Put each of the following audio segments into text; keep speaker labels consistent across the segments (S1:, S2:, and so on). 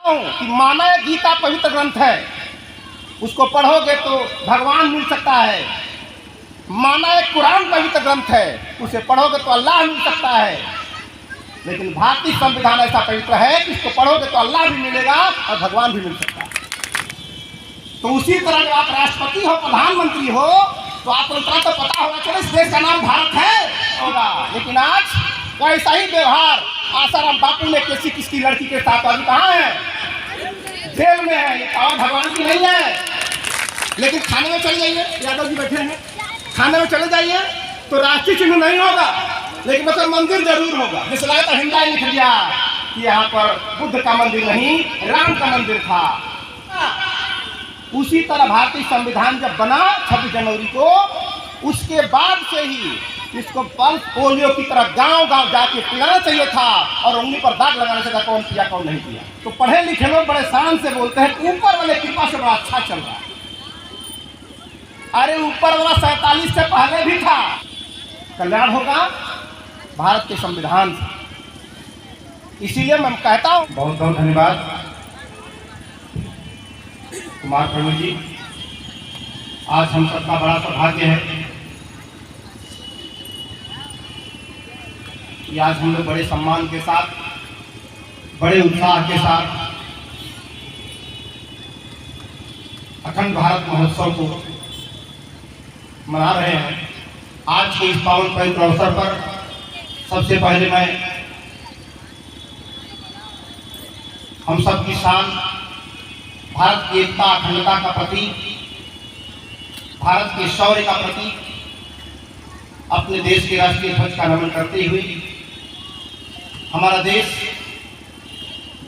S1: कि माना गीता पवित्र ग्रंथ है, उसको पढ़ोगे तो भगवान मिल सकता है। माना कुरान पवित्र ग्रंथ है, उसे पढ़ोगे तो अल्लाह मिल सकता है। लेकिन भारतीय संविधान ऐसा पवित्र है कि इसको पढ़ोगे तो अल्लाह भी मिलेगा और भगवान भी मिल सकता है। तो उसी तरह जब आप राष्ट्रपति हो, प्रधानमंत्री हो, तो आपको इतना तो पता होगा चलो इस देश का नाम भारत है होगा। लेकिन आज वैसा ही व्यवहार आसाराम बापू ने किसकी लड़की के साथ अभी कहाँ है? जेल में है। ये पावर भगवान की नहीं है। लेकिन खाने में चले जाइए, यादव जी बैठे हैं, खाने में चले जाइए तो राष्ट्रीय चिन्ह नहीं होगा, लेकिन मतलब मंदिर जरूर होगा। जैसे लगा था हिंदा लिख दिया कि यहाँ पर बुद्ध का मंदिर नहीं, राम का मंदिर था। उसी तरह भारतीय संविधान जब बना 26 जनवरी को, उसके बाद से ही इसको पल्स पोलियो की तरह गांव गांव जाके पिलाना चाहिए था और उंगली पर दाग लगाना चाहिए था कौन किया कौन नहीं किया। तो पढ़े लिखे लोग बड़े शान से बोलते हैं ऊपर वाले कृपा से बड़ा अच्छा चल रहा है। अरे ऊपर वाला 47 से पहले भी था। कल्याण होगा भारत के संविधान से। इसीलिए मैं कहता हूँ बहुत बहुत धन्यवाद कुमार प्रभु जी। आज हम सबका बड़ा सौभाग्य है कि आज हम लोग बड़े सम्मान के साथ, बड़े उत्साह के साथ अखंड भारत महोत्सव को मना रहे हैं। आज के इस पावन पवित्र अवसर पर सबसे पहले मैं हम सब की शान, भारत की एकता अखंडता का प्रतीक, भारत के शौर्य का प्रतीक, अपने देश के राष्ट्रीय ध्वज का नमन करते हुए, हमारा देश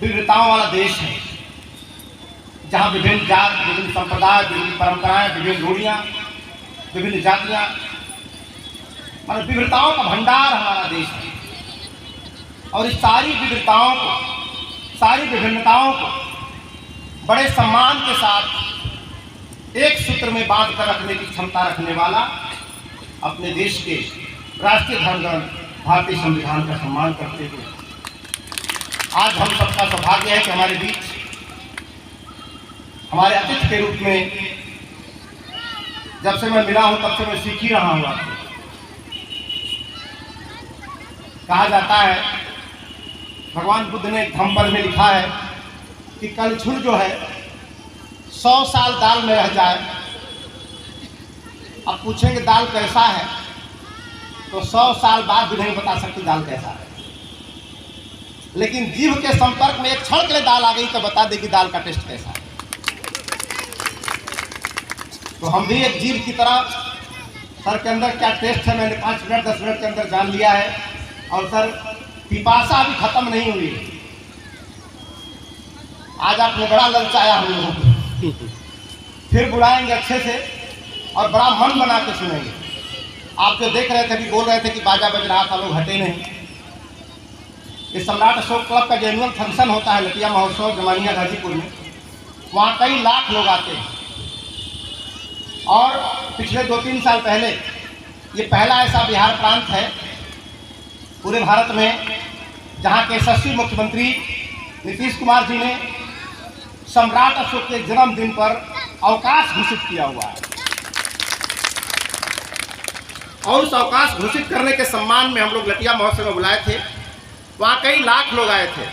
S1: विविधताओं वाला देश है, जहाँ विभिन्न जात, विभिन्न संप्रदाय, विभिन्न परंपराएं, विभिन्न रूढ़ियाँ, विभिन्न जातियाँ, मतलब विविधताओं का भंडार हमारा देश है। और इस सारी विविधताओं को, सारी विभिन्नताओं को बड़े सम्मान के साथ एक सूत्र में बांध कर रखने की क्षमता रखने वाला अपने देश के राष्ट्रीय धर्मग्रंथ भारतीय संविधान का सम्मान करते हुए आज हम सबका सौभाग्य है कि हमारे बीच हमारे अतिथि के रूप में, जब से मैं मिला हूं तब से मैं सीख ही रहा हूं आपको। कहा जाता है, भगवान बुद्ध ने एक धम्म पद में लिखा है कि कलछुल जो है 100 साल दाल में रह जाए। अब पूछेंगे दाल कैसा है, तो 100 साल बाद भी नहीं बता सकती दाल कैसा है। लेकिन जीभ के संपर्क में एक क्षण के लिए दाल आ गई तो बता देगी दाल का टेस्ट कैसा है। तो हम भी एक जीभ की तरह सर के अंदर क्या टेस्ट है मैंने 5 मिनट 10 मिनट के अंदर जान लिया है। और सर पिपासा अभी खत्म नहीं हुई। आज आपने बड़ा ललचाया हम लोगों को, फिर बुलाएंगे अच्छे से और बड़ा मन बना के सुनेंगे। आप जो देख रहे थे, अभी बोल रहे थे कि बाजा बज रहा था, लोग हटे नहीं। इस सम्राट अशोक क्लब का जो एनुअल फंक्शन होता है लटिया महोत्सव जमानिया गाजीपुर में, वहाँ कई लाख लोग आते हैं। और पिछले 2-3 साल पहले ये पहला ऐसा बिहार प्रांत है पूरे भारत में जहाँ के यशस्वी मुख्यमंत्री नीतीश कुमार जी ने सम्राट अशोक के जन्मदिन पर अवकाश घोषित किया हुआ है। और उस अवकाश घोषित करने के सम्मान में हम लोग लटिया महोत्सव में बुलाए थे। वहाँ कई लाख लोग आए थे।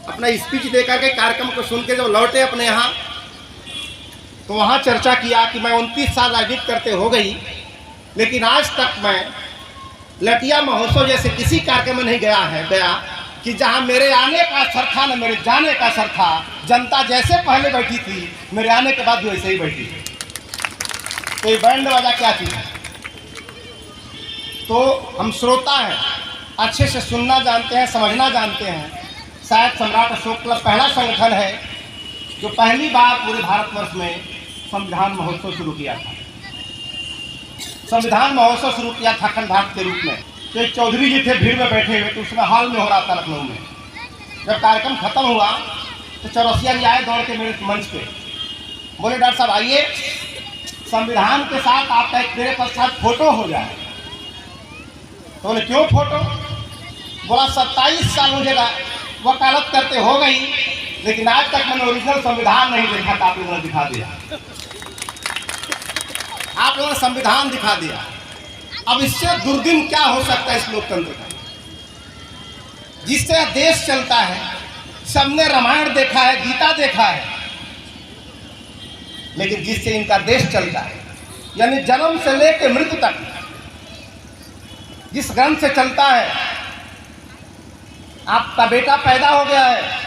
S1: अपना स्पीच देकर के कार्यक्रम को सुन के जब लौटे अपने यहाँ, तो वहाँ चर्चा किया कि मैं 29 साल राजनीति करते हो गई, लेकिन आज तक मैं लटिया महोत्सव जैसे किसी कार्यक्रम में नहीं गया कि जहाँ मेरे आने का असर था न मेरे जाने का असर था। जनता जैसे पहले बैठी थी, मेरे आने के बाद भी वैसे ही बैठी थी। तो ये बैंड बाजा क्या चीज़ है? तो हम श्रोता हैं, अच्छे से सुनना जानते हैं, समझना जानते हैं। शायद सम्राट अशोक क्लब पहला संगठन है जो पहली बार पूरे भारतवर्ष में संविधान महोत्सव शुरू किया था। संविधान महोत्सव शुरू किया था अखंड भारत के रूप में। तो एक चौधरी जी थे भीड़ में बैठे हुए, तो उसमें हॉल में हो रहा था लखनऊ में। जब कार्यक्रम खत्म हुआ तो चौरसिया जी आए दौड़ के मेरे मंच पे, बोले डॉक्टर साहब आइए, संविधान के साथ आपका एक मेरे पश्चात फोटो हो जाए। तो बोले क्यों फोटो? बोला 27 साल मुझे वकालत करते हो गई, लेकिन आज तक मैंने ओरिजिनल संविधान नहीं देखा था, आप लोगों ने दिखा दिया। आप लोगों ने संविधान दिखा दिया। अब इससे दुर्दिन क्या हो सकता है इस लोकतंत्र का, जिससे देश चलता है। सबने रामायण देखा है, गीता देखा है, लेकिन जिससे इनका देश चलता है, यानी जन्म से लेकर मृत्यु तक जिस ग्रंथ से चलता है। आपका बेटा पैदा हो गया है,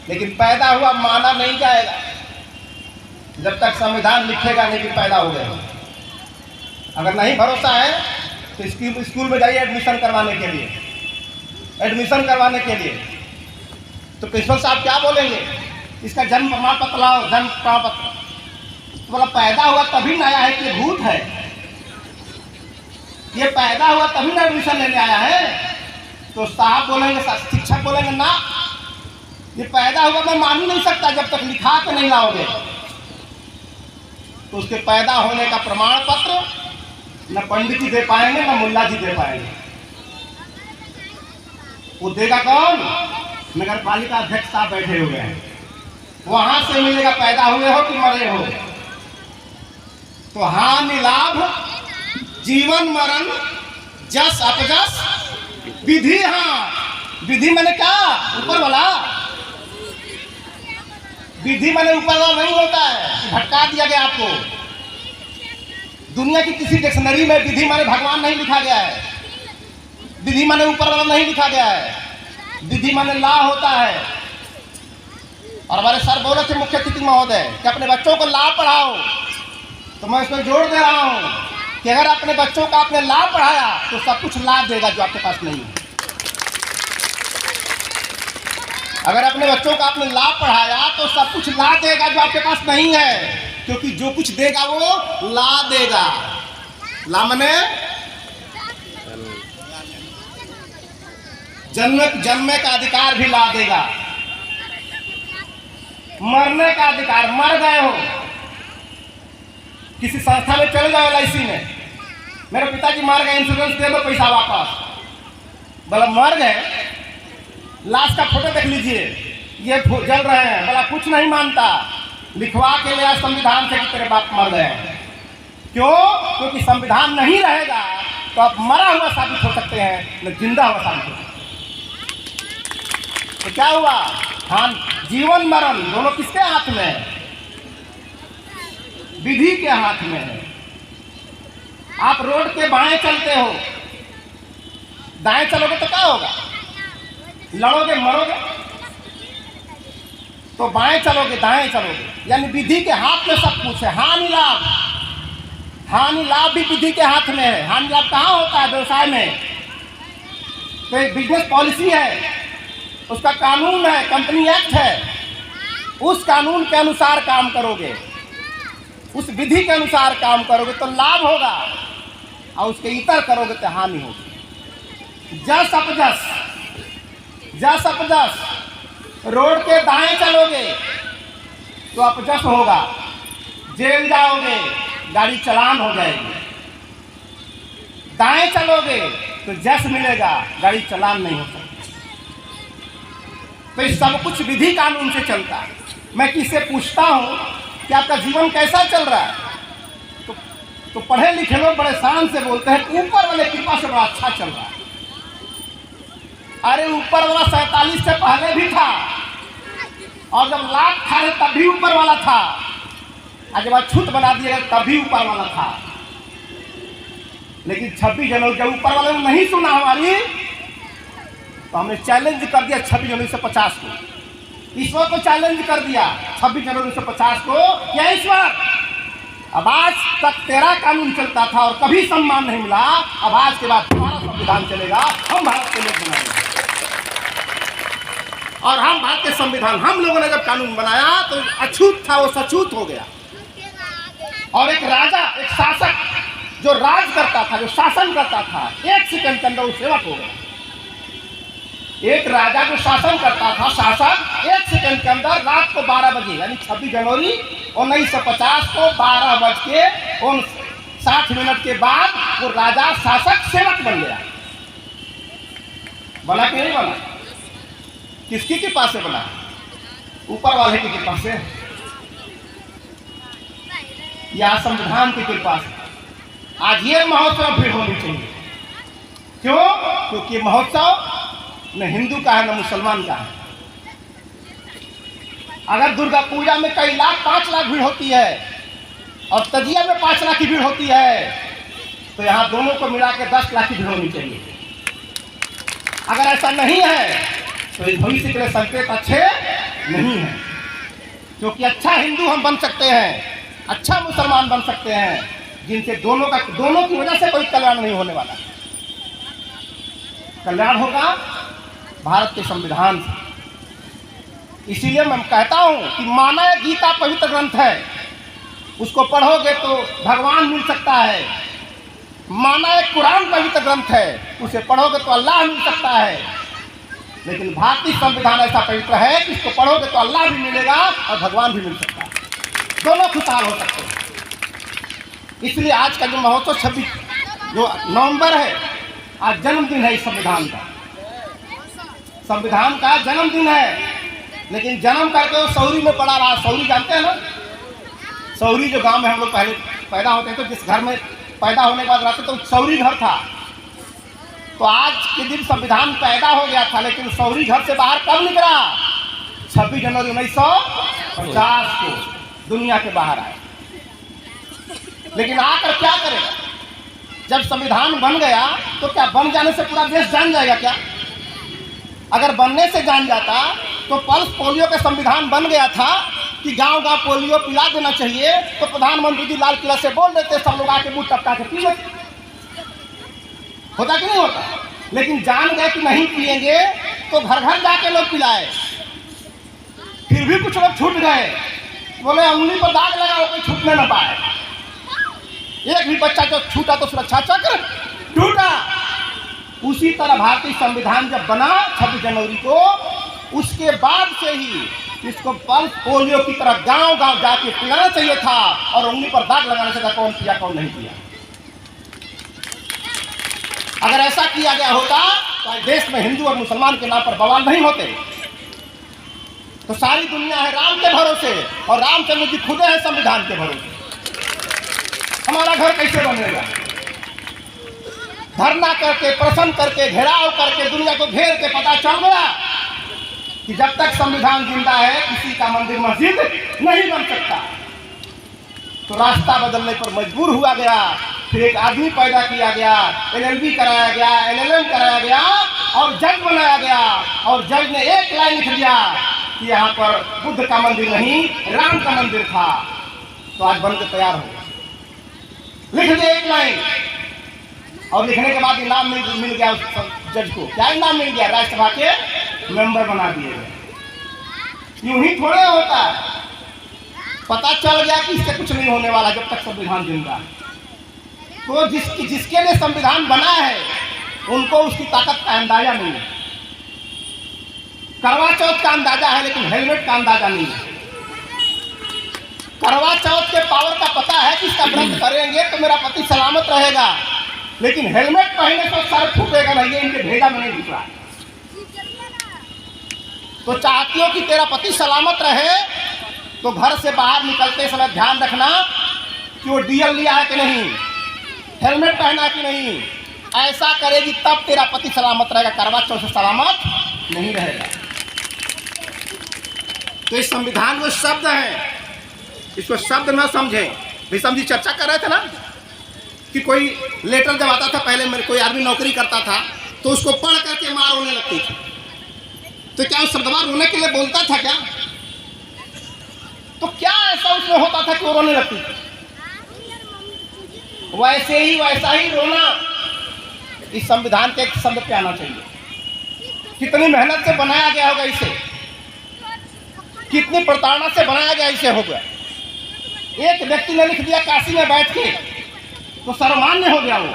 S1: लेकिन पैदा हुआ माना नहीं जाएगा जब तक संविधान लिखेगा नहीं कि पैदा हो गया। अगर नहीं भरोसा है तो स्कूल में जाइए एडमिशन करवाने के लिए। एडमिशन करवाने के लिए तो प्रिंसिपल साहब क्या बोलेंगे, इसका जन्म प्रमाण पत्र लाओ, जन्म प्रमाण पत्र। तो बोला पैदा हुआ तभी ना आया है कि भूत है, ये पैदा हुआ तभी ना एडमिशन लेने आया है। तो साहब बोलेंगे, शिक्षक बोलेंगे ना, ये पैदा हुआ मैं मान ही नहीं सकता जब तक लिखा के नहीं लाओगे। तो उसके पैदा होने का प्रमाण पत्र न पंडित जी दे पाएंगे न मुल्ला जी दे पाएंगे। वो देगा कौन? नगर पालिका अध्यक्ष साहब बैठे हुए हैं, वहां से मिलेगा पैदा हुए हो कि मरे हो। तो हानि लाभ, जीवन मरण, जस अपजस, विधि। हाँ, विधि मैंने क्या? ऊपर वाला। विधि मैंने ऊपर वाला नहीं होता है, भटका दिया गया आपको। दुनिया की किसी डिक्शनरी में विधि माने भगवान नहीं लिखा गया है, विधि माने ऊपर वाला नहीं लिखा गया है। विधि माने ला होता है। और हमारे सर बोले थे मुख्य अतिथि महोदय कि अपने बच्चों को ला पढ़ाओ, तो मैं इसमें जोड़ दे रहा हूं कि अगर अपने बच्चों को आपने ला पढ़ाया तो सब कुछ ला देगा जो आपके पास नहीं है। अगर अपने बच्चों को आपने ला पढ़ाया तो सब कुछ ला देगा जो आपके पास नहीं है, क्योंकि जो कुछ देगा वो ला देगा। ला मने जन्मे का अधिकार भी ला देगा, मरने का अधिकार। मर गए हो, किसी संस्था में चले जाओ, LIC में, मेरे पिताजी मर गए, इंश्योरेंस दे दो पैसा वापस। बोला मर गए, लाश का फोटो देख लीजिए, ये जल रहे हैं। बोला कुछ नहीं मानता, लिखवा के लिया संविधान से कि तेरे बाप मर गए। क्यों? क्योंकि संविधान नहीं रहेगा तो आप मरा हुआ साबित हो सकते हैं, न जिंदा हुआ साबित हो सकते हैं। तो क्या हुआ? हाँ, जीवन मरण दोनों किसके हाथ में है? विधि के हाथ में है। आप रोड के बाएं चलते हो, दाएं चलोगे तो क्या होगा? लड़ोगे, मरोगे। तो बाएं चलोगे, दाएं चलोगे, यानी विधि के हाथ में सब कुछ है। हानि लाभ, हानि लाभ भी विधि के हाथ में है। हानि लाभ कहाँ होता है? व्यवसाय में। तो एक बिजनेस पॉलिसी है, उसका कानून है, कंपनी एक्ट है, उस कानून के अनुसार काम करोगे, उस विधि के अनुसार काम करोगे तो लाभ होगा, और उसके इतर करोगे तो हानि होगी। जस अपजस, जस अपजस, रोड के दाएं चलोगे तो अपजस होगा, जेल जाओगे, गाड़ी चालान हो जाएगी। दाएं चलोगे तो जस मिलेगा, गाड़ी चालान नहीं हो सकती। तो ये सब कुछ विधि कानून से चलता है। मैं किससे पूछता हूं कि आपका जीवन कैसा चल रहा है, तो पढ़े लिखे लोग बड़े शान से बोलते हैं ऊपर वाले कृपा से बड़ा अच्छा चल रहा है। अरे ऊपर वाला 47 से पहले भी था, और जब लाख खा रहे तब भी ऊपर वाला था, और जब छूत बना दिए तब भी ऊपर वाला था। लेकिन 26 जनवरी जब ऊपर वाले ने नहीं सुना हमारी, तो हमने चैलेंज कर दिया 26 जनवरी से 50 को। ईश्वर को चैलेंज कर दिया 26 जनवरी से 50 को, क्या ईश्वर, अब आज तक तेरा कानून चलता था और कभी सम्मान नहीं मिला, अब आज के बाद तुम्हारा संविधान चलेगा, हम भारत के लोग बनाएंगे। और हम भारत के संविधान, हम लोगों ने जब कानून बनाया तो अछूत था वो सछूत हो गया। और एक राजा, एक शासक जो राज करता था, जो शासन करता था, एक सेकंड के अंदर वो सेवक हो गया। एक राजा जो शासन करता था, शासक एक सेकंड के अंदर रात को 12 बजे, यानी 26 जनवरी 1950 को 12:59 के बाद वो राजा शासक सेवक बन गया। बना कि नहीं बना? किसकी के पास से बना? ऊपर वाले की कृपा से या संविधान की कृपा से आज ये महोत्सव भीड़ होनी चाहिए। क्यों? क्योंकि महोत्सव न हिंदू का है न मुसलमान का है। अगर दुर्गा पूजा में कई लाख 5 लाख भीड़ होती है और तजिया में 5 लाख की भीड़ होती है, तो यहाँ दोनों को मिला के 10 लाख की भीड़ होनी चाहिए। अगर ऐसा नहीं है तो इस भविष्य के लिए संकेत अच्छे नहीं है। क्योंकि अच्छा हिंदू हम बन सकते हैं, अच्छा मुसलमान बन सकते हैं, जिनसे दोनों की वजह से कोई कल्याण नहीं होने वाला। कल्याण होगा भारत के संविधान से। इसीलिए मैं कहता हूं कि माना गीता पवित्र ग्रंथ है, उसको पढ़ोगे तो भगवान मिल सकता है। माना कुरान पवित्र ग्रंथ है, उसे पढ़ोगे तो अल्लाह मिल सकता है। लेकिन भारतीय संविधान ऐसा पवित्र है कि इसको पढ़ोगे तो अल्लाह भी मिलेगा और भगवान भी मिल सकता है, दोनों खुशहाल हो सकते हैं। इसलिए आज का जो महोत्सव 26 जो नवंबर है, आज जन्मदिन है इस संविधान का। संविधान का जन्मदिन है, लेकिन जन्म करके वो सौरी में पड़ा रहा। सौरी जानते हैं ना? सौरी जो गांव में हम लोग पहले पैदा होते हैं, तो जिस घर में पैदा होने के बाद रहते तो सौरी घर था। तो आज के दिन संविधान पैदा हो गया था, लेकिन सौरी घर से बाहर कब निकला? 26 जनवरी 1950 को दुनिया के बाहर आए। लेकिन आकर क्या करेगा? जब संविधान बन गया तो क्या बन जाने से पूरा देश जान जाएगा क्या? अगर बनने से जान जाता तो पल्स पोलियो का संविधान बन गया था कि गांव-गांव पोलियो पिला देना चाहिए, तो प्रधानमंत्री जी लाल किला से बोल देते, सब लोग आके मुंह टपका के पी लेते। होता कि नहीं होता? लेकिन जान गए कि नहीं पिएंगे तो घर घर जाके लोग पिलाए। फिर भी कुछ लोग छूट गए, बोले उंगली पर दाग लगाओ कोई छूटने न पाए। एक भी बच्चा जो छूटा तो सुरक्षा चक्र टूटा। उसी तरह भारतीय संविधान जब बना 26 जनवरी को, उसके बाद से ही इसको पल्स पोलियो की तरह गांव-गांव जाके पिलाना चाहिए था और उंगली पर दाग लगाना चाहिए था, कौन किया कौन नहीं किया। अगर ऐसा किया गया होता तो देश में हिंदू और मुसलमान के नाम पर बवाल नहीं होते। तो सारी दुनिया है राम के भरोसे और रामचंद्र जी खुद है संविधान के भरोसे। हमारा घर कैसे बनेगा? धरना करके, प्रश्न करके, घेराव करके, दुनिया को घेर के पता चल गया कि जब तक संविधान जिंदा है किसी का मंदिर मस्जिद नहीं बन सकता। तो रास्ता बदलने पर मजबूर हुआ गया। फिर एक आदमी पैदा किया गया, LLB कराया गया, LLM कराया गया और जज बनाया गया। और जज ने एक लाइन लिख दिया कि यहाँ पर बुद्ध का मंदिर नहीं, राम का मंदिर था। तो आज बनकर तैयार हो गया, लिख दिया एक लाइन। और लिखने के बाद इनाम मिल गया उस जज को। क्या इनाम मिल गया? राज्यसभा के मेंबर बना दिए गए। यूं ही थोड़े होता है। पता चल गया कि इससे कुछ नहीं होने वाला जब तक संविधान जिंदा है। तो जिसके लिए संविधान बना है उनको उसकी ताकत का अंदाजा नहीं है। करवा चौथ का अंदाजा है, लेकिन हेलमेट का अंदाजा नहीं है। करवा चौथ के पावर का पता है कि इसका व्रत करेंगे तो मेरा पति सलामत रहेगा, लेकिन हेलमेट पहनने से सर फूटेगा नहीं, इनके भेजा में नहीं दिख रहा। तो चाहती हो कि तेरा पति सलामत रहे तो घर से बाहर निकलते समय ध्यान रखना कि वो डीएल लिया है कि नहीं, हेलमेट पहना कि नहीं। ऐसा करेगी तब तेरा पति सलामत रहेगा, करवा चौथ से सलामत नहीं रहेगा। तो इस संविधान में शब्द है, इसको शब्द न समझे। विषम जी चर्चा कर रहे थे ना कि कोई लेटर जब आता था, पहले मेरे कोई आदमी नौकरी करता था तो उसको पढ़ करके मार रोने लगती थी। तो क्या उस शब्दवार रोने के लिए बोलता था क्या? तो क्या ऐसा उसमें होता था कि वो रोने लगती थी? वैसे ही वैसा ही रोना इस संविधान के एक शब्द पे आना चाहिए। कितनी मेहनत से बनाया गया होगा इसे, कितनी प्रताड़ना से बनाया गया इसे होगा। एक व्यक्ति ने लिख दिया काशी में बैठ के तो सर्वमान्य हो गया। वो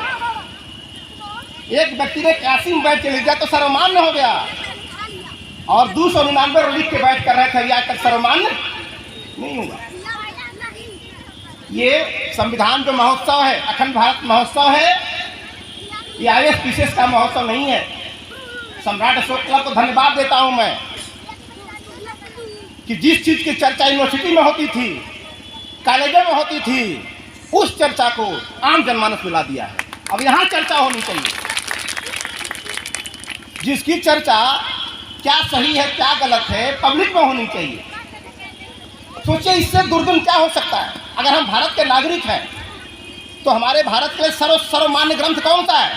S1: एक व्यक्ति ने काशी में बैठ के लिख दिया तो सर्वमान्य हो गया, और 299 लिख के बैठ कर रहे थे, आज तक सर्वमान्य नहीं होगा। ये संविधान जो महोत्सव है, अखंड भारत महोत्सव है, ये IAS PCS का महोत्सव नहीं है। सम्राट अशोक क्लब को धन्यवाद देता हूं मैं कि जिस चीज़ की चर्चा यूनिवर्सिटी में होती थी, कॉलेजों में होती थी, उस चर्चा को आम जनमानस में ला दिया है। अब यहाँ चर्चा होनी चाहिए, जिसकी चर्चा क्या सही है क्या गलत है पब्लिक में होनी चाहिए। सोचिए इससे दुर्गुण क्या हो सकता है। अगर हम भारत के नागरिक हैं तो हमारे भारत के सर्वमान्य ग्रंथ कौन सा है?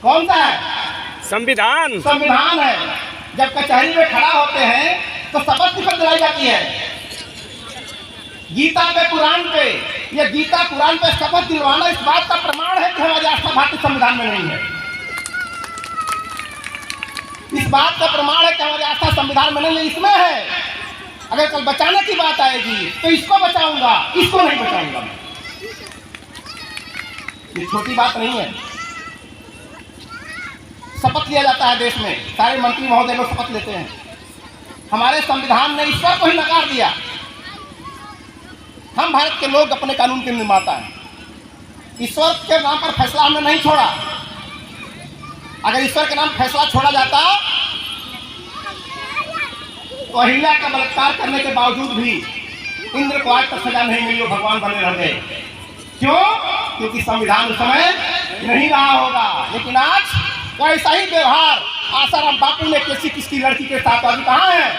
S1: कौन सा है?
S2: संविधान।
S1: संविधान है। जब कचहरी में खड़ा होते हैं तो शपथ किसको दिलाई जाती है? गीता पे, कुरान पे। ये गीता कुरान पे शपथ दिलवाना इस बात का प्रमाण है कि हमारी आस्था भारतीय संविधान में नहीं है। इस बात का प्रमाण है कि हमारी आस्था संविधान में नहीं है, इसमें है। अगर कल बचाने की बात आएगी तो इसको बचाऊंगा, इसको नहीं बचाऊंगा। ये छोटी बात नहीं है। शपथ लिया जाता है देश में, सारे मंत्री महोदय लोग शपथ लेते हैं। हमारे संविधान ने ईश्वर को ही नकार दिया। हम भारत के लोग अपने कानून के निर्माता हैं। ईश्वर के नाम पर फैसला हमने नहीं छोड़ा। अगर ईश्वर के नाम फैसला छोड़ा जाता तो अहिल्या का बलात्कार करने के बावजूद भी इंद्र को आज तक सजा नहीं मिली, वो भगवान बने रह गए। क्यों? क्योंकि संविधान उस समय नहीं रहा होगा। लेकिन आज वैसा ही व्यवहार आसाराम बापू ने किसी लड़की के साथ अभी कहाँ है?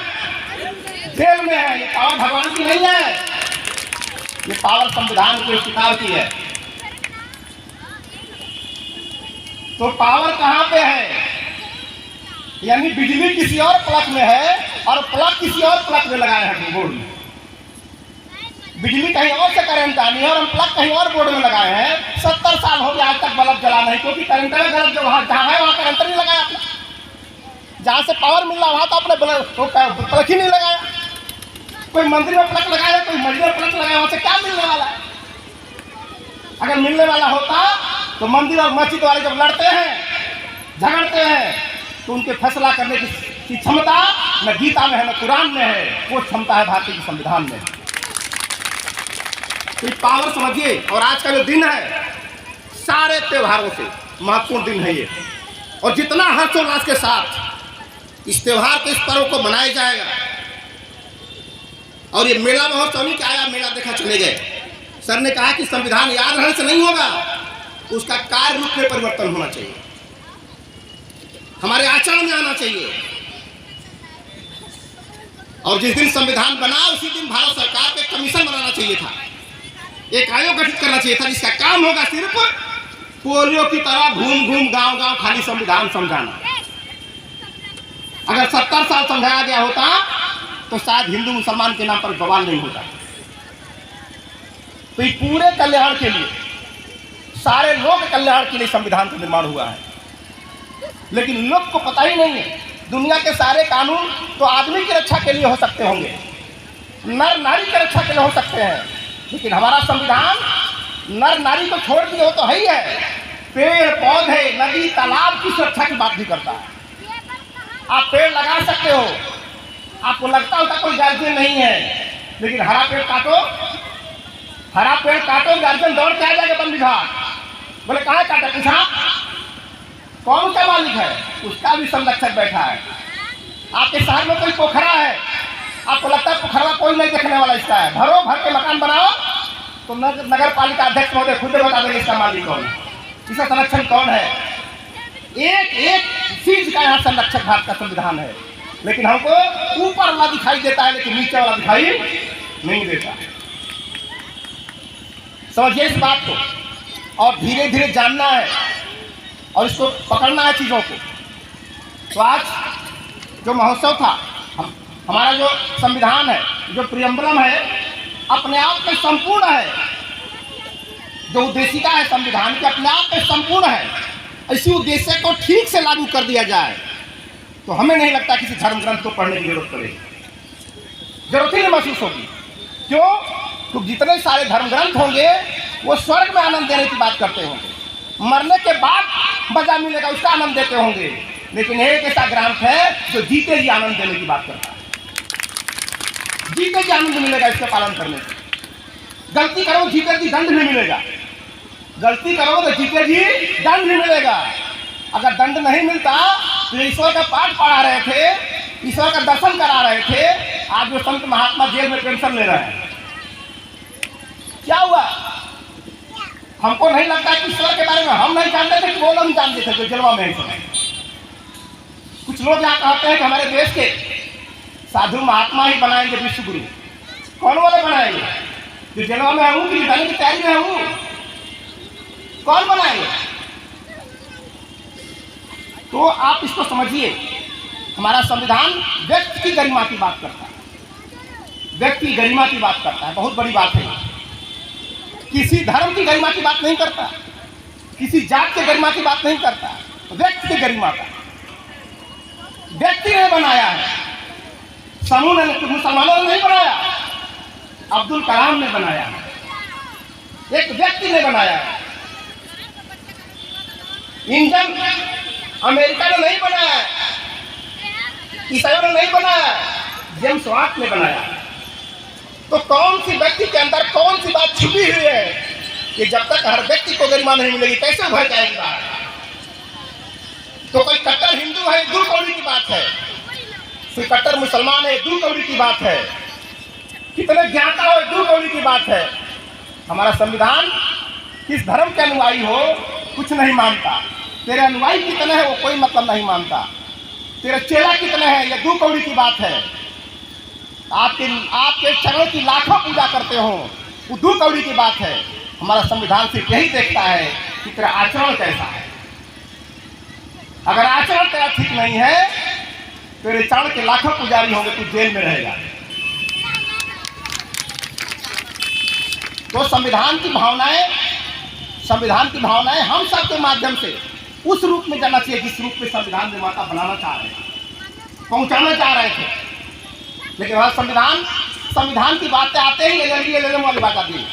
S1: जेल में है। ये पावर भगवान की नहीं है, ये पावर संविधान के स्वीकार की है। तो पावर कहाँ पे है? यानी बिजली किसी और प्लग में है और प्लग किसी और प्लग में लगाए हैं बोर्ड में। बिजली कहीं और से करंट आनी है और हम प्लग कहीं और बोर्ड में लगाए हैं। 70 साल हो गया आज तक बल्ब जला नहीं, क्योंकि करंट का गलत जो वहाँ जहाँ है वहाँ करंट नहीं लगाया आपने। जहाँ से पावर मिल रहा वहाँ तो आपने प्लग ही नहीं लगाया। कोई मंदिर में प्लग लगाया, कोई मस्जिद में प्लग लगाया, वहाँ से क्या मिलने वाला है? अगर मिलने वाला होता तो मंदिर और मस्जिद वाले जब लड़ते हैं, झगड़ते हैं, तो उनके फैसला करने की क्षमता न गीता में है न कुरान में है। वो क्षमता है भारतीय संविधान में। तो पावर समझिए। और आज का जो दिन है सारे त्योहारों से महत्वपूर्ण दिन है ये, और जितना हर्षोल्लास के साथ इस त्योहार के इस पर्व को मनाया जाएगा। और ये मेला महोत्सव नहीं क्या आया, मेला देखा चले गए। सर ने कहा कि संविधान याद रहने से नहीं होगा, उसका कार्य रूप में परिवर्तन होना चाहिए, हमारे आचरण में आना चाहिए। और जिस दिन संविधान बना उसी दिन भारत सरकार को कमीशन बनाना चाहिए था, एक आयोग गठित करना चाहिए था, जिसका काम होगा सिर्फ पोलियो की तरह घूम घूम गांव-गांव खाली संविधान समझाना। अगर 70 साल समझाया गया होता तो शायद हिंदू मुसलमान के नाम पर बवाल नहीं होता। तो ये पूरे कल्याण के लिए, सारे लोग के कल्याण के लिए संविधान का निर्माण हुआ है। लेकिन लोग को पता ही नहीं है। दुनिया के सारे कानून तो आदमी की रक्षा के लिए हो सकते होंगे, नर नारी की रक्षा के लिए हो सकते हैं, लेकिन हमारा संविधान नर नारी को छोड़ दिए हो तो है ही है। पेड़ पौधे नदी तालाब की सुरक्षा की बात भी करता है। आप पेड़ लगा सकते हो, आपको लगता होता कोई गार्जियन नहीं है, लेकिन हरा पेड़ काटो, गार्जियन दौड़ के आ जाएगा वन विभाग, बोले कहाँ काटा? पूछा कौन सा मालिक है, उसका भी संरक्षक बैठा है। आपके शहर में कोई पोखरा है, आपको लगता है पोखरा कोई नहीं देखने वाला इसका है, भरो भर के मकान बनाओ तो नगर पालिका अध्यक्ष महोदय खुद बता देंगे इसका मालिक कौन है, इसका संरक्षण कौन है। एक एक चीज का यहाँ संरक्षक भारत का संविधान है। लेकिन हमको ऊपर वाला दिखाई देता है, लेकिन नीचे वाला दिखाई नहीं देता। समझिए इस बात को, और धीरे धीरे जानना है और इसको पकड़ना है चीज़ों को। तो आज जो महोत्सव था, हमारा जो संविधान है, जो प्रियम्बलम है, अपने आप में संपूर्ण है। जो उद्देशिका है संविधान की अपने आप में संपूर्ण है। इसी उद्देश्य को ठीक से लागू कर दिया जाए तो हमें नहीं लगता किसी धर्म ग्रंथ को पढ़ने की जरूरत पड़ेगी, जरूरत ही नहीं महसूस होगी। क्यों? तो जितने सारे धर्म ग्रंथ होंगे वो स्वर्ग में आनंद देने की बात करते होंगे, मरने के बाद मजा मिलेगा उसका आनंद देते होंगे। लेकिन एक ऐसा ग्रंथ है जो जीते जी आनंद देने की बात करता है, जीते जी आनंद मिलेगा इसके पालन करने से। गलती करो जीते जी दंड नहीं मिलेगा, गलती करो तो जीते जी दंड नहीं मिलेगा। अगर दंड नहीं मिलता तो ईश्वर का पाठ पढ़ा रहे थे, ईश्वर का दर्शन करा रहे थे, आज वो संत महात्मा जेल में पेंशन ले रहे हैं। क्या हुआ? हमको नहीं लगता कि ईश्वर के बारे में हम नहीं जानते थे कि वो लोग जानते थे जो जेलवा में है। कुछ लोग यहाँ कहते हैं कि हमारे देश के साधु महात्मा ही बनाएंगे विश्व गुरु। कौन वाले बनाएंगे? जो जेलवा में हूँ कि जाने की तैयारी में हूँ, कौन बनाएंगे? तो आप इसको समझिए, हमारा संविधान व्यक्ति की गरिमा की बात करता है, व्यक्ति की गरिमा की बात करता है। बहुत बड़ी बात है। किसी धर्म की गरिमा की बात नहीं करता, किसी जात के गरिमा की बात नहीं करता, व्यक्ति की गरिमा का। व्यक्ति ने बनाया है, समूह ने, मुसलमानों ने नहीं बनाया, अब्दुल कलाम ने बनाया है, एक व्यक्ति ने बनाया है। इंजन अमेरिका ने नहीं बनाया, ईसाइयों ने नहीं बनाया, जेम्स वाट ने बनाया। तो कौन सी व्यक्ति के अंदर कौन सी बात छुपी हुई है कि जब तक हर व्यक्ति को गरिमा नहीं मिलेगी कैसे उभर जाएगी बात? तो कोई कट्टर हिंदू है, दूर कौड़ी की बात है, कोई कट्टर मुसलमान है, दूर कौड़ी की बात है, कितने ज्ञाता हो, दूर कौड़ी की बात है। हमारा संविधान किस धर्म के अनुयायी हो कुछ नहीं मानता, तेरे अनुयायी कितने हैं वो कोई मतलब नहीं मानता, तेरे चेला कितने हैं ये दूर कौड़ी की बात है। आपके चरणों की लाखों पूजा करते हो वो दूर कौड़ी की बात है। हमारा संविधान सिर्फ यही देखता है कि तेरा आचरण कैसा है। अगर आचरण तेरा ठीक नहीं है, तेरे चरण के लाखों पुजारी होंगे, तू जेल में रहेगा। तो संविधान की भावनाएं हम सबके माध्यम से उस रूप में जाना चाहिए जिस रूप में संविधान निर्माता बनाना चाह रहे थे, पहुंचाना चाह रहे थे। लेकिन वह संविधान की बातें आते ही एलएलबी वाली बात आती है।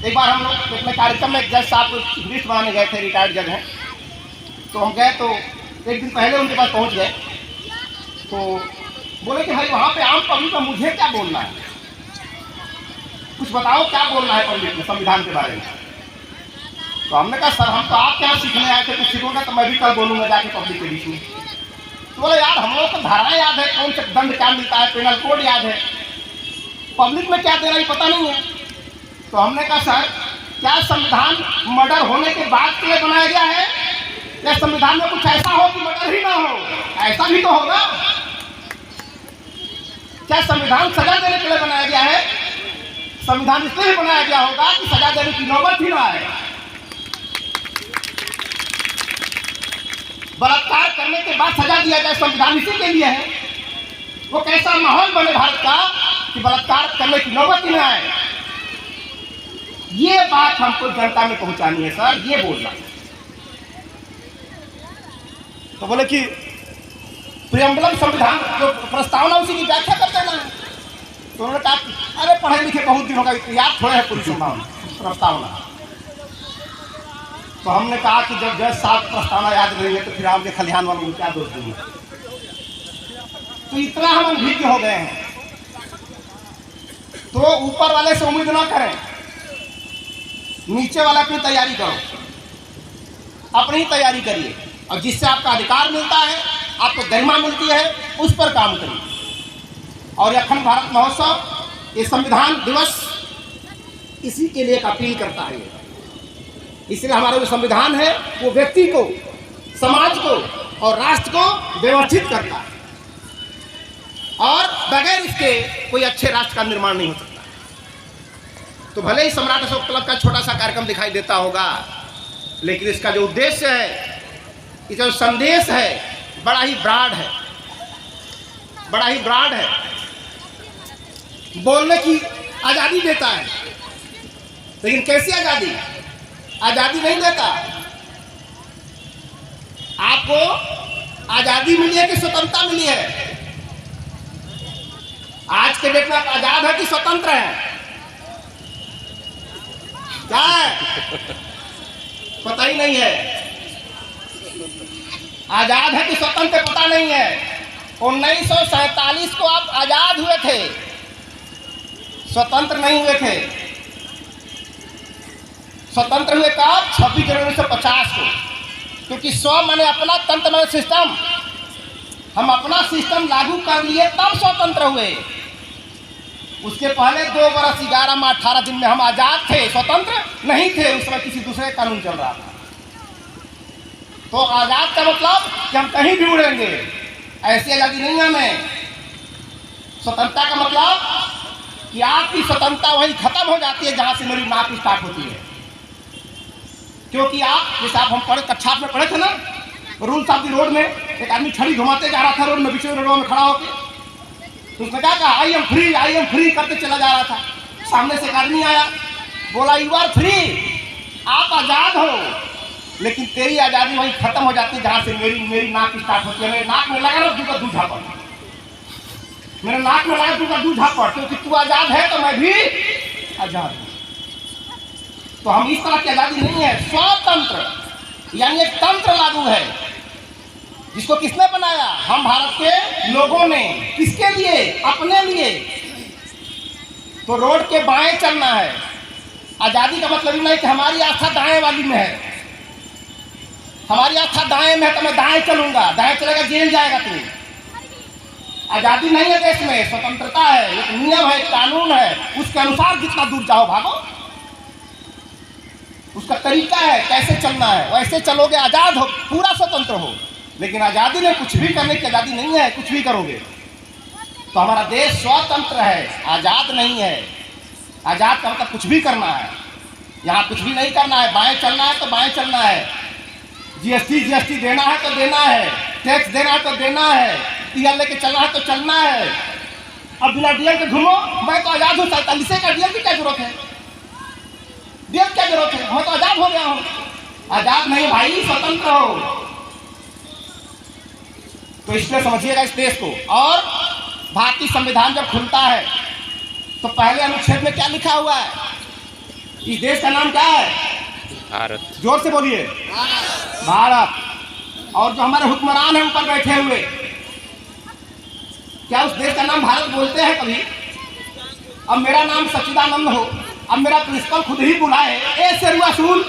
S1: एक बार हम लोग अपने कार्यक्रम में एक जज साहब लिस्ट बनाने गए थे, रिटायर्ड जज हैं। तो हम गए तो एक दिन पहले उनके पास पहुंच गए, तो बोले कि भाई वहाँ पे आम पब्लिक में मुझे क्या बोलना है, कुछ बताओ क्या बोलना है पब्लिक में संविधान के बारे में। तो हमने कहा सर हम तो आपके यहाँ सीखने आए थे, कुछ सीखोगे तो मैं भी कल बोलूँगा जाके पब्लिक के बीच में। तो बोले यार हम लोग को धाराएं याद है, कौन से दंड क्या मिलता है, पेनल कोड याद है, पब्लिक में क्या देना ही पता नहीं है। तो हमने कहा सर क्या संविधान मर्डर होने के बाद के लिए बनाया गया है या संविधान में कुछ ऐसा हो कि मर्डर ही ना हो? ऐसा भी तो होगा। क्या संविधान सजा देने के लिए बनाया गया है? संविधान इसलिए बनाया गया होगा कि सजा देने की नौबत ही ना आए। बलात्कार करने के बाद सजा दिया जाए, संविधान इसी के लिए है। वो कैसा माहौल बने भारत का कि बलात्कार करने की नौबत ही ना आए। ये बात हमको जनता में पहुंचानी है सर, ये बोलना। तो बोले कि प्रियम्बलम संविधान जो प्रस्तावना उसी की व्याख्या कर देना है। तो उन्होंने कहा अरे पढ़े लिखे बहुत दिन होगा, याद थोड़े है पूरी प्रस्तावना। तो हमने कहा कि जब जज साहब प्रस्तावना याद नहीं है तो फिर आपके खलिहान वालों को क्या दोष देंगे। तो इतना हम अनभिज्ञ हो गए हैं। तो ऊपर वाले से उम्मीद ना करें, नीचे वाला अपनी तैयारी करो, अपनी तैयारी करिए, और जिससे आपका अधिकार मिलता है, आपको गरिमा मिलती है, उस पर काम करिए। और अखंड भारत महोत्सव, ये संविधान दिवस इसी के लिए एक अपील करता है। इसलिए हमारा जो संविधान है वो व्यक्ति को, समाज को और राष्ट्र को व्यवस्थित करता है, और बगैर इसके कोई अच्छे राष्ट्र का निर्माण नहीं हो सकता। तो भले ही सम्राट अशोक क्लब का छोटा सा कार्यक्रम दिखाई देता होगा, लेकिन इसका जो उद्देश्य है, इसका जो संदेश है, बड़ा ही ब्रॉड है, बड़ा ही ब्रॉड है। बोलने की आज़ादी देता है, लेकिन कैसी आज़ादी? आज़ादी नहीं देता। आपको आज़ादी मिली है कि स्वतंत्रता मिली है? आज के डेट में आप आज़ाद है कि स्वतंत्र है? क्या है? पता ही नहीं है। आजाद है कि स्वतंत्र पता नहीं है। 1947 को आप आजाद हुए थे, स्वतंत्र नहीं हुए थे। स्वतंत्र हुए कब? 26 जनवरी 1950 को, क्योंकि स्व माने अपना, तंत्र माने सिस्टम। हम अपना सिस्टम लागू कर लिए तब स्वतंत्र हुए। उसके पहले 2 बरस 11 माह 18 दिन में हम आजाद थे, स्वतंत्र नहीं थे। उस समय किसी दूसरे कानून चल रहा था। तो आजाद का मतलब कि हम कहीं भी उड़ेंगे, ऐसी आजादी नहीं है हमें। स्वतंत्रता का मतलब कि आपकी स्वतंत्रता वहीं खत्म हो जाती है जहां से मेरी नाक स्टार्ट होती है। क्योंकि आप जैसे आप हम पढ़े कक्षा में पढ़े थे ना, रूल्स ऑफ द रोड में एक आदमी छड़ी घुमाते जा रहा था रोड में, बीच में रोड में खड़ा होकर, तो उसने क्या कहा, आई एम फ्री करते चला जा रहा था। सामने से एक आदमी आया, बोला यू आर फ्री, आप आजाद हो, लेकिन तेरी आजादी वहीं खत्म हो जाती है जहां से मेरी नाक स्टार्ट होती है। मेरे नाक में लगा ना दूसरा दूधा पड़, मेरे नाक में लगा दूसरा दूधा पड़, क्योंकि तू आजाद है तो मैं भी आजाद हूं। तो हम इस तरह की आजादी नहीं है, स्वतंत्र यानी एक तंत्र लागू है जिसको किसने बनाया, हम भारत के लोगों ने। किसके लिए, अपने लिए। तो रोड के बाएं चलना है। आजादी का मतलब ये नहीं कि हमारी आस्था दाएं वाली में है। हमारी आस्था दाएं में है तो मैं दाएं चलूंगा, दाएं चलेगा जेल जाएगा तू। आजादी नहीं है देश में, स्वतंत्रता है, एक नियम है, एक कानून है, उसके अनुसार जितना दूर जाओ भागो। उसका तरीका है कैसे चलना है, वैसे चलोगे, आजाद हो, पूरा स्वतंत्र हो। लेकिन आजादी में कुछ भी करने की आजादी नहीं है, कुछ भी करोगे तो। हमारा देश स्वतंत्र है, आजाद नहीं है। आजाद का मतलब कुछ भी करना है, यहाँ कुछ भी नहीं करना है। बाएं चलना है तो बाएं चलना है, जीएसटी देना है तो देना है, टैक्स देना है तो देना है, टीआर लेके चलना है तो चलना है। अब बिना डीएल के घूमो, मैं तो आजाद हूँ, 47 का डीएल की क्या जरूरत है, डीएल क्या जरूरत है, मैं तो आजाद हो गया हूँ। आजाद नहीं भाई, स्वतंत्र हो। तो इसलिए समझिएगा इस देश को। और भारतीय संविधान जब खुलता है तो पहले अनुच्छेद में क्या लिखा हुआ है, इस देश का नाम क्या है,
S2: भारत।
S1: जोर से बोलिए, भारत। और जो हमारे हुक्मरान हैं ऊपर बैठे हुए, क्या उस देश का नाम भारत बोलते हैं कभी? अब मेरा नाम सच्चिदानंद हो, अब मेरा प्रिंसिपल खुद ही बुलाए, ए शेरुआ सुन,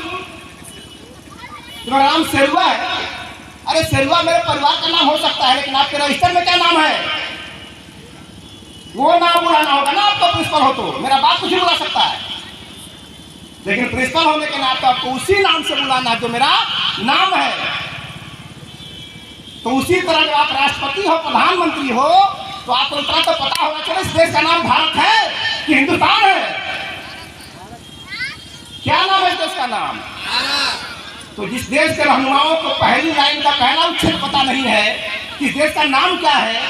S1: तुम्हारा नाम शेरुआ है। अरे शेरुआ मेरे परिवार का नाम हो सकता है, लेकिन आपके रजिस्टर में क्या नाम है, वो नाम बुलाना होगा ना। आप तो प्रिंसिपल हो तो मेरा बाप कुछ ही बुला सकता है, लेकिन प्रिंसिपल होने के नाते आपको उसी नाम से बुलाना जो मेरा नाम है। तो उसी तरह जब आप राष्ट्रपति हो, प्रधानमंत्री हो, तो आपको इतना तो पता होना चाहिए इस देश का नाम भारत है कि हिंदुस्तान है। क्या नाम है इस देश का नाम? तो जिस देश के रहनुमाओं को पहली लाइन का पहला उच्छेद पता नहीं है कि इस देश का नाम क्या है,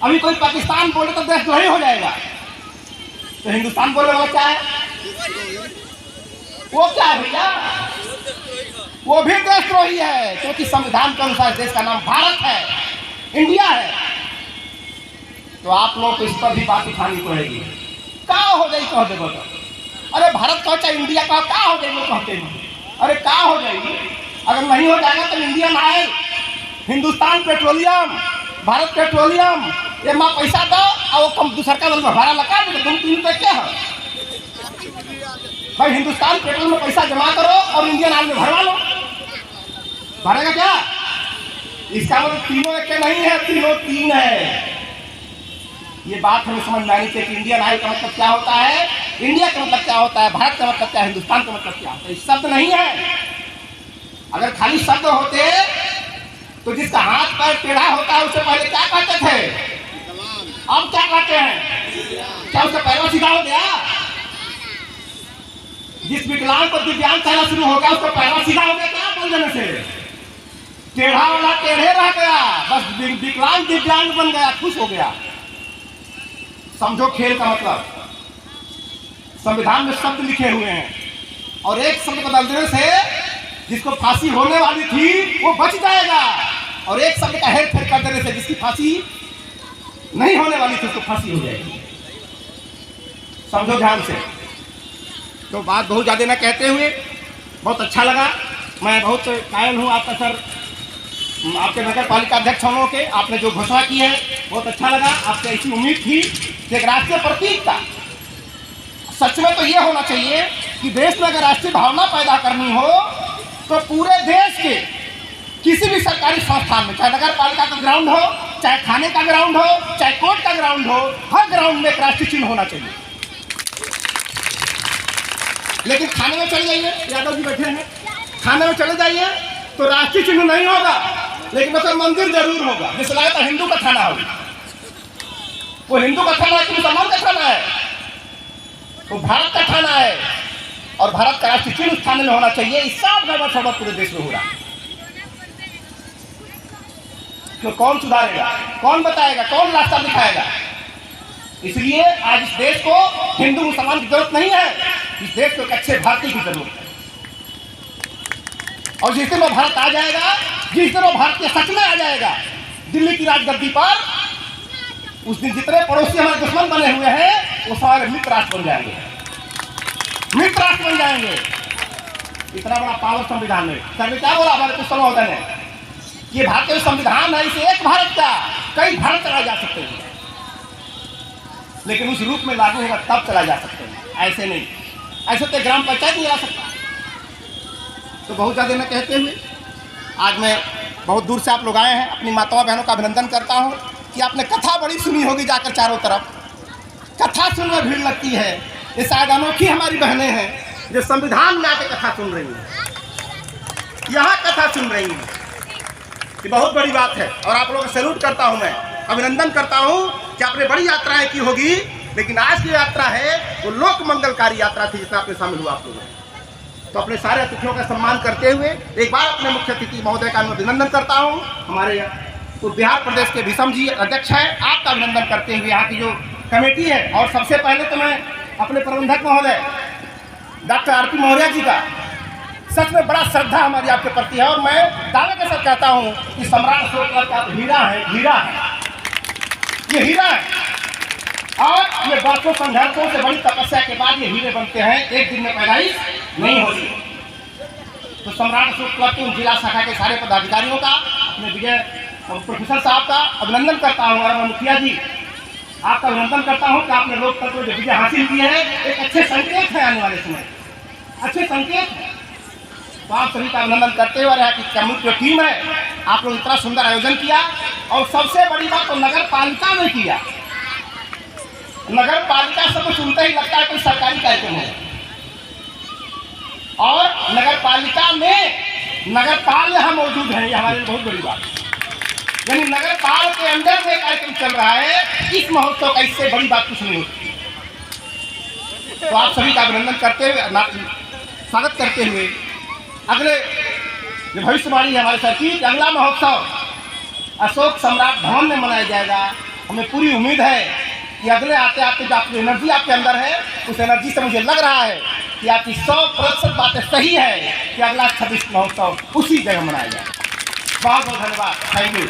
S1: अभी कोई पाकिस्तान बोले तो देशद्रोही हो जाएगा, तो हिंदुस्तान बोले वाला क्या है, वो क्या है भैया, वो भी देशद्रोही है, क्योंकि संविधान के अनुसार देश का नाम भारत है, इंडिया है। तो आप लोग को इस पर भी बात उठानी पड़ेगी। क्या हो गई कह दे, अरे भारत कहो चाहे इंडिया कहो, क्या हो गई वो कहते हैं, अरे क्या हो जाएगी, अगर नहीं हो जाएगा तो Indian oil, Hindustan petroleum, Bharat petroleum, ये माँ पैसा दो और वो कम दूसरा का भाड़ा लगा दो, तुम 3 रुपये क्या है भाई। हिंदुस्तान पेट्रोल में पैसा जमा करो और इंडियन ऑयल में भरवा लो, भरेगा क्या? इसका मतलब तीनों एक नहीं है, तीनों 3 है। ये बात हमें समझ में आनी चाहिए कि इंडियन ऑयल का मतलब क्या होता है, इंडिया का मतलब क्या होता है, भारत का मतलब क्या है, हिंदुस्तान का मतलब क्या होता है। शब्द नहीं है। अगर खाली शब्द होते तो जिसका हाथ पैर टेढ़ा होता है उसे पहले क्या कहते थे, अब क्या कहते हैं? क्या उसका पैर सीधा हो गया? जिस विकलांग को दिव्यांग कहना शुरू हो गया उसका पैर सीधा हो गया क्या बोल देने से? टेढ़ा वाला टेढ़े रह गया, बस विकलांग दिव्यांग बन गया, खुश हो गया। समझो खेल का मतलब। संविधान में शब्द लिखे हुए हैं और एक शब्द बदल देने से जिसको फांसी होने वाली थी वो बच जाएगा, और एक शब्द का हेर फेर कर देने से जिसकी फांसी नहीं होने वाली थी उसको फांसी हो जाएगी। समझो ध्यान से। तो बात बहुत ज़्यादा न कहते हुए बहुत अच्छा लगा। मैं बहुत कायल हूँ आपका सर, आपके नगर पालिका अध्यक्ष होने के, आपने जो घोषणा की है बहुत अच्छा लगा। आपसे ऐसी उम्मीद थी कि एक राष्ट्रीय प्रतीक का सच में तो ये होना चाहिए कि देश में अगर राष्ट्रीय भावना पैदा करनी हो तो पूरे देश के किसी भी सरकारी संस्थान में, चाहे नगर पालिका का ग्राउंड हो, चाहे थाने का ग्राउंड हो, चाहे कोर्ट का ग्राउंड हो, हर ग्राउंड में एक राष्ट्रीय चिन्ह होना चाहिए। लेकिन थाने में चले जाइए, यादव जी बैठे हैं, थाने में चले जाइए तो राष्ट्रीय चिन्ह नहीं होगा, लेकिन मतलब मंदिर जरूर होगा। जैसे लगा था हिंदू का थाना होगा, वो हिंदू का थाना है कि मुसलमान का थाना है? वो भारत का थाना है, और भारत का राष्ट्रीय चिन्ह थाने में होना चाहिए। इस सब गड़बड़ सड़बड़ पूरे देश में हो रहा है। तो कौन सुधारेगा, कौन बताएगा, कौन रास्ता दिखाएगा? इसलिए आज इस देश को हिंदू मुसलमान की जरूरत नहीं है, इस देश को एक अच्छे भारतीय की जरूरत है। और जिस दिन वो भारत आ जाएगा, जिस दिन वो भारतीय सच में आ जाएगा दिल्ली की राजगद्दी पर, उस दिन जितने पड़ोसी हमारे दुश्मन बने हुए हैं वो सारे मित्र राष्ट्र बन जाएंगे, मित्र राष्ट्र बन जाएंगे। इतना बड़ा पावर संविधान में सर ने क्या बोला हमारे कुछ महोदय ने, ये भारतीय संविधान है, इसे एक भारत का कई भारत चलाए जा सकते हैं, लेकिन उस रूप में लागू होगा तब चलाए जा सकते हैं, ऐसे नहीं। ऐसे तो ग्राम पंचायत नहीं आ सकता। तो बहुत ज़्यादा न कहते हुए आज मैं बहुत दूर से आप लोग आए हैं, अपनी माताओं बहनों का अभिनंदन करता हूँ कि आपने कथा बड़ी सुनी होगी, जाकर चारों तरफ कथा सुनने भीड़ लगती है। ये शायद अनोखी हमारी बहनें हैं जो संविधान में आकर कथा सुन रही हैं, यहाँ कथा सुन रही हैं, ये बहुत बड़ी बात है। और आप लोगों को सैल्यूट करता हूँ, मैं अभिनंदन करता हूँ कि आपने बड़ी यात्राएं की होगी, लेकिन आज की यात्रा है वो लोक मंगलकारी यात्रा थी जिसमें आपने शामिल हुआ आप लोग। तो अपने सारे अतिथियों का सम्मान करते हुए एक बार अपने मुख्य अतिथि महोदय का अभिनंदन करता हूँ। हमारे तो बिहार प्रदेश के भीषम जी अध्यक्ष हैं, आपका अभिनंदन करते हुए यहाँ की जो कमेटी है, और सबसे पहले तो मैं अपने प्रबंधक महोदय डॉक्टर आरपी मौर्य जी का, सच में बड़ा श्रद्धा हमारी आपके प्रति है, और मैं दावे के साथ कहता हूँ कि सम्राट अशोक क्लब का हीरा है, हीरा है, ये हीरा है। और ये वर्षों संघर्षों से बड़ी तपस्या के बाद ये हीरे बनते हैं, एक दिन में पैदाइश नहीं होती। तो सम्राट अशोक क्लब के जिला शाखा के सारे पदाधिकारियों का, अपने विजय प्रोफेसर साहब का अभिनंदन करता हूँ, और मुखिया जी आपका अभिनंदन करता हूँ कि आपने लोकतंत्र में जो विजय हासिल की है, एक अच्छे संकेत है आने वाले समय, अच्छे संकेत है। तो आप सभी का अभिनंदन करते हुए रहा कि कमेटी जो टीम है, आप लोग इतना सुंदर आयोजन किया, और सबसे बड़ी बात तो नगर पालिका में किया। नगर पालिका सबको सुनते ही लगता है कोई सरकारी कार्यक्रम है, और नगर पालिका में नगरपाल यहाँ मौजूद है, ये हमारे लिए बहुत बड़ी बात है। यानी नगरपाल के अंदर में कार्यक्रम चल रहा है, इस महोत्सव का इससे बड़ी बात कुछ नहीं होती। तो आप सभी का अभिनंदन करते हुए, स्वागत करते हुए, अगले जो भविष्यवाणी है हमारे सर की, अगला महोत्सव अशोक सम्राट भवन में मनाया जाएगा। हमें पूरी उम्मीद है कि अगले आते आते जो आपकी एनर्जी आपके अंदर है, उस एनर्जी से मुझे लग रहा है कि आपकी 100% बातें सही है कि अगला 26 महोत्सव उसी जगह मनाया जाए। बहुत बहुत धन्यवाद, थैंक यू।